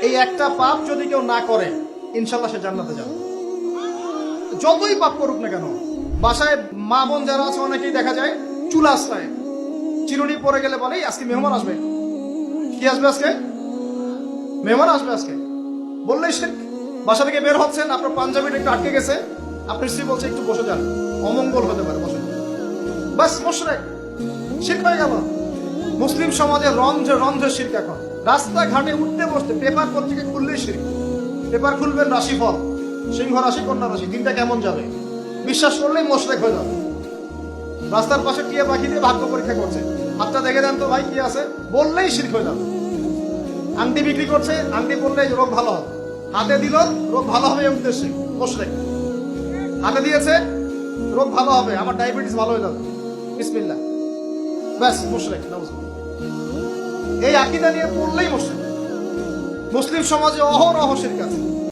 এই একটা পাপ যদি কেউ না করে ইনশাল্লাহ সে জান্নাতে যাবে। যতই পাপ করুক না কেন। বাসায় মা বোন যারা আছে অনেকেই দেখা যায় চুলা আশ্রয় চিরুনি পরে গেলে বলে আজকে মেহমান আসবে। কি আসবে আজকে? মেহমান আসবে আজকে বললেই সে বাসা থেকে বের হচ্ছেন, আপনার পাঞ্জাবিটা একটু আটকে গেছে, আপনার স্ত্রী বলছে একটু বসে যান, অমঙ্গল হতে পারে, বসে। বাস মুশরিক, শিরক হয়ে গেল। মুসলিম সমাজে রন্ধ্রে রন্ধ্রে শিরক। এখন রাস্তাঘাটে উঠতে বসতে পেপার পত্রিকা খুললেই শিরক। পেপার খুলবেন রাশিফল, সিংহ রাশি কন্যা রাশি, দিনটা কেমন যাবে বিশ্বাস করলেই মুশরিক হয়ে যাবে। রাস্তার পাশে টিয়া পাখি দিয়ে ভাগ্য পরীক্ষা করছে, হাতটা দেখে দেন তো ভাই কি আছে, বললেই শিরক হয়ে যাবে। আংটি বিক্রি করছে, আংটি পরলেই রোগ ভালো হবে, হাতে দিল রোগ ভালো হবে এই উদ্দেশ্যে মুশরিক। হাতে দিয়েছে রোগ ভালো হবে, আমার ডায়াবেটিস ভালো হয়ে যাবে, বিসমিল্লাহ, ব্যাস মুশরিক। এই আকীদা নিয়ে পড়লেই মুশরিক। মুসলিম সমাজে অহরহ শিরক আছে।